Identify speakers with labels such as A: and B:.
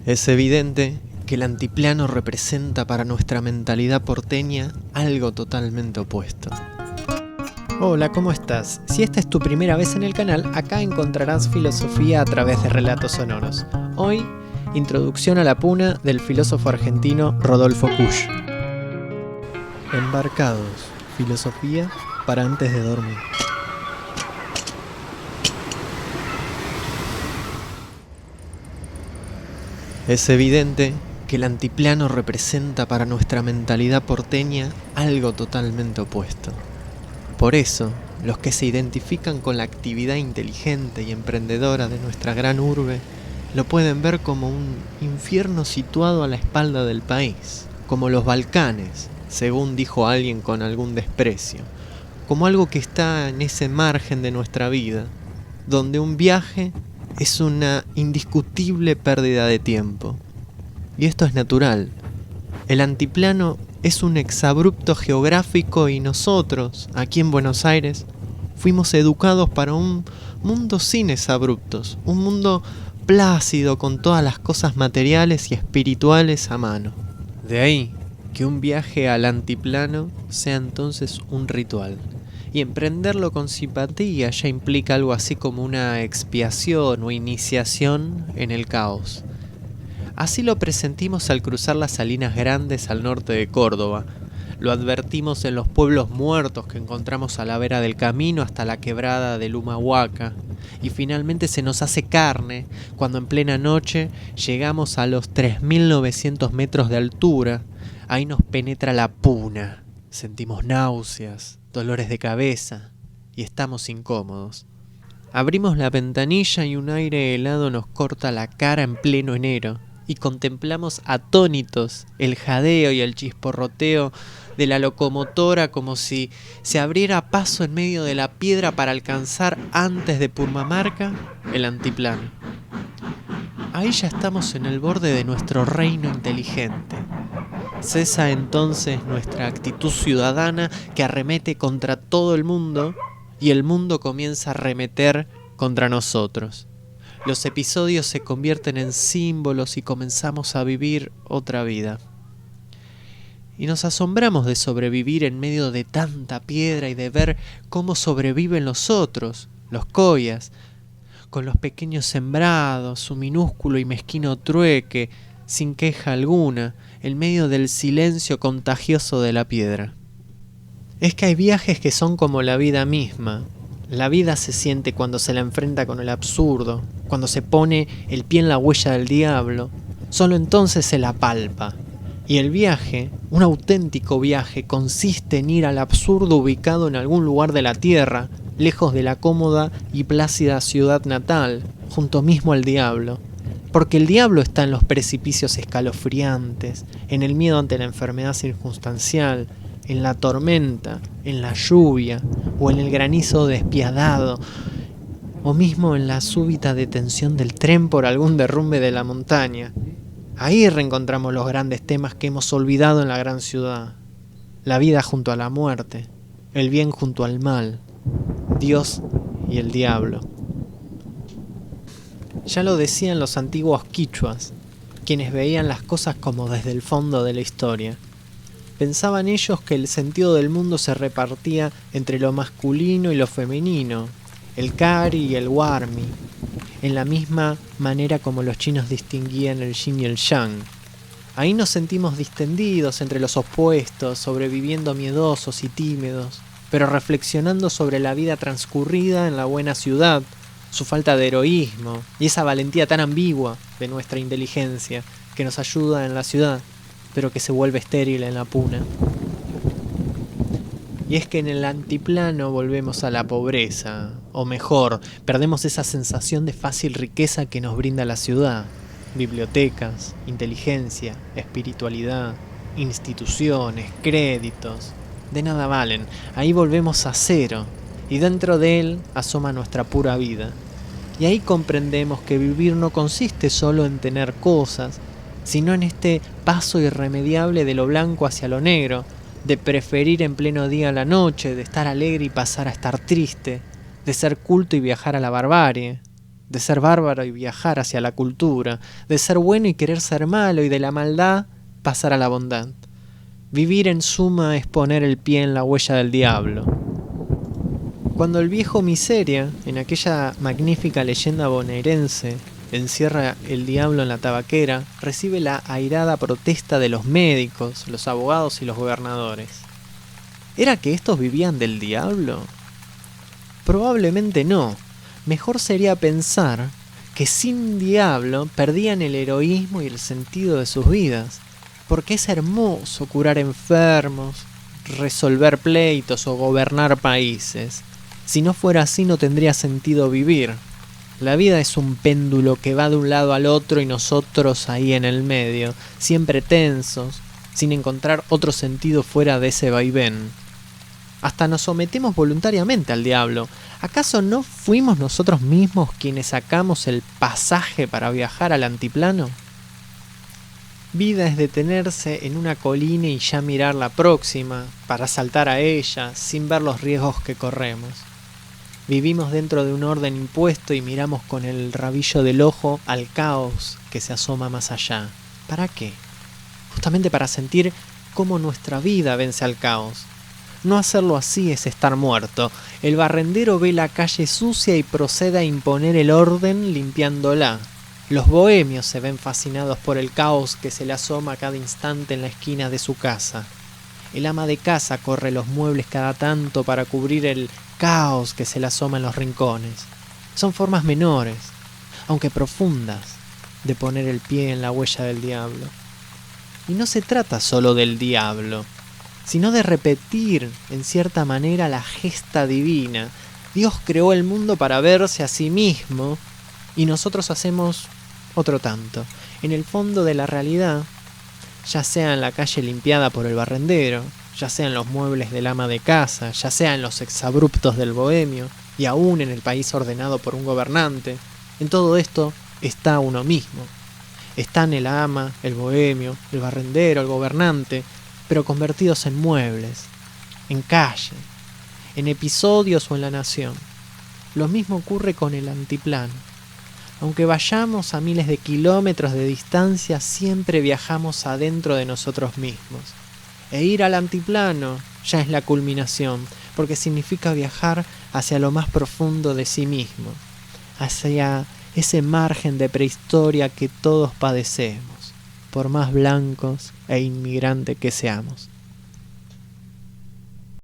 A: Es evidente que el antiplano representa para nuestra mentalidad porteña algo totalmente opuesto.
B: Hola, ¿cómo estás? Si esta es tu primera vez en el canal, acá encontrarás filosofía a través de relatos sonoros. Hoy, introducción a la puna del filósofo argentino Rodolfo Kusch.
A: Embarcados, filosofía para antes de dormir. Es evidente que el antiplano representa para nuestra mentalidad porteña algo totalmente opuesto. Por eso, los que se identifican con la actividad inteligente y emprendedora de nuestra gran urbe lo pueden ver como un infierno situado a la espalda del país, como los Balcanes, según dijo alguien con algún desprecio, como algo que está en ese margen de nuestra vida, donde un viaje es una indiscutible pérdida de tiempo. Y esto es natural. El antiplano es un exabrupto geográfico y nosotros, aquí en Buenos Aires, fuimos educados para un mundo sin exabruptos, un mundo plácido con todas las cosas materiales y espirituales a mano. De ahí que un viaje al antiplano sea entonces un ritual. Y emprenderlo con simpatía ya implica algo así como una expiación o iniciación en el caos. Así lo presentimos al cruzar las Salinas Grandes al norte de Córdoba. Lo advertimos en los pueblos muertos que encontramos a la vera del camino hasta la quebrada del Humahuaca. Y finalmente se nos hace carne cuando en plena noche llegamos a los 3.900 metros de altura. Ahí nos penetra la puna. Sentimos náuseas, dolores de cabeza y estamos incómodos. Abrimos la ventanilla y un aire helado nos corta la cara en pleno enero y contemplamos atónitos el jadeo y el chisporroteo de la locomotora como si se abriera paso en medio de la piedra para alcanzar antes de Purmamarca el antiplano. Ahí ya estamos en el borde de nuestro reino inteligente. Cesa entonces nuestra actitud ciudadana que arremete contra todo el mundo y el mundo comienza a arremeter contra nosotros. Los episodios se convierten en símbolos y comenzamos a vivir otra vida. Y nos asombramos de sobrevivir en medio de tanta piedra y de ver cómo sobreviven los otros, los coyas, con los pequeños sembrados, su minúsculo y mezquino trueque, sin queja alguna, en medio del silencio contagioso de la piedra. Es que hay viajes que son como la vida misma. La vida se siente cuando se la enfrenta con el absurdo, cuando se pone el pie en la huella del diablo. Solo entonces se la palpa. Y el viaje, un auténtico viaje, consiste en ir al absurdo ubicado en algún lugar de la tierra, lejos de la cómoda y plácida ciudad natal, junto mismo al diablo. Porque el diablo está en los precipicios escalofriantes, en el miedo ante la enfermedad circunstancial, en la tormenta, en la lluvia, o en el granizo despiadado, o mismo en la súbita detención del tren por algún derrumbe de la montaña. Ahí reencontramos los grandes temas que hemos olvidado en la gran ciudad. La vida junto a la muerte, el bien junto al mal, Dios y el diablo. Ya lo decían los antiguos quichuas, quienes veían las cosas como desde el fondo de la historia. Pensaban ellos que el sentido del mundo se repartía entre lo masculino y lo femenino, el kari y el warmi, en la misma manera como los chinos distinguían el yin y el yang. Ahí nos sentimos distendidos entre los opuestos, sobreviviendo miedosos y tímidos, pero reflexionando sobre la vida transcurrida en la buena ciudad, su falta de heroísmo y esa valentía tan ambigua de nuestra inteligencia que nos ayuda en la ciudad, pero que se vuelve estéril en la puna. Y es que en el antiplano volvemos a la pobreza, o mejor, perdemos esa sensación de fácil riqueza que nos brinda la ciudad. Bibliotecas, inteligencia, espiritualidad, instituciones, créditos, de nada valen. Ahí volvemos a cero, y dentro de él asoma nuestra pura vida. Y ahí comprendemos que vivir no consiste solo en tener cosas, sino en este paso irremediable de lo blanco hacia lo negro, de preferir en pleno día a la noche, de estar alegre y pasar a estar triste, de ser culto y viajar a la barbarie,
B: de ser bárbaro y viajar hacia la cultura, de ser bueno y querer ser malo, y de la maldad pasar a la bondad. Vivir en suma es poner el pie en la huella del diablo. Cuando el viejo Miseria, en aquella magnífica leyenda bonaerense, encierra el diablo en la tabaquera, recibe la airada protesta de los médicos, los abogados y los gobernadores. ¿Era que estos vivían del diablo? Probablemente no. Mejor sería pensar que sin diablo perdían el heroísmo y el sentido de sus vidas, porque es hermoso curar enfermos, resolver pleitos o gobernar países. Si no fuera así, no tendría sentido vivir. La vida es un péndulo que va de un lado al otro y nosotros ahí en el medio, siempre tensos, sin encontrar otro sentido fuera de ese vaivén. Hasta nos sometemos voluntariamente al diablo. ¿Acaso no fuimos nosotros mismos quienes sacamos el pasaje para viajar al antiplano? Vida es detenerse en una colina y ya mirar la próxima, para saltar a ella, sin ver los riesgos que corremos. Vivimos dentro de un orden impuesto y miramos con el rabillo del ojo al caos que se asoma más allá. ¿Para qué? Justamente para sentir cómo nuestra vida vence al caos. No hacerlo así es estar muerto. El barrendero ve la calle sucia y procede a imponer el orden limpiándola. Los bohemios se ven fascinados por el caos que se le asoma a cada instante en la esquina de su casa. El ama de casa corre los muebles cada tanto para cubrir el caos que se le asoma en los rincones. Son formas menores, aunque profundas, de poner el pie en la huella del diablo. Y no se trata solo del diablo, sino de repetir, en cierta manera, la gesta divina. Dios creó el mundo para verse a sí mismo, y nosotros hacemos otro tanto. En el fondo de la realidad, ya sea en la calle limpiada por el barrendero, ya sea en los muebles del ama de casa, ya sea en los exabruptos del bohemio, y aún en el país ordenado por un gobernante, en todo esto está uno mismo. Están el ama, el bohemio, el barrendero, el gobernante, pero convertidos en muebles, en calle, en episodios o en la nación. Lo mismo ocurre con el antiplano. Aunque vayamos a miles de kilómetros de distancia, siempre viajamos adentro de nosotros mismos. E ir al antiplano ya es la culminación, porque significa viajar hacia lo más profundo de sí mismo, hacia ese margen de prehistoria que todos padecemos, por más blancos e inmigrantes que seamos.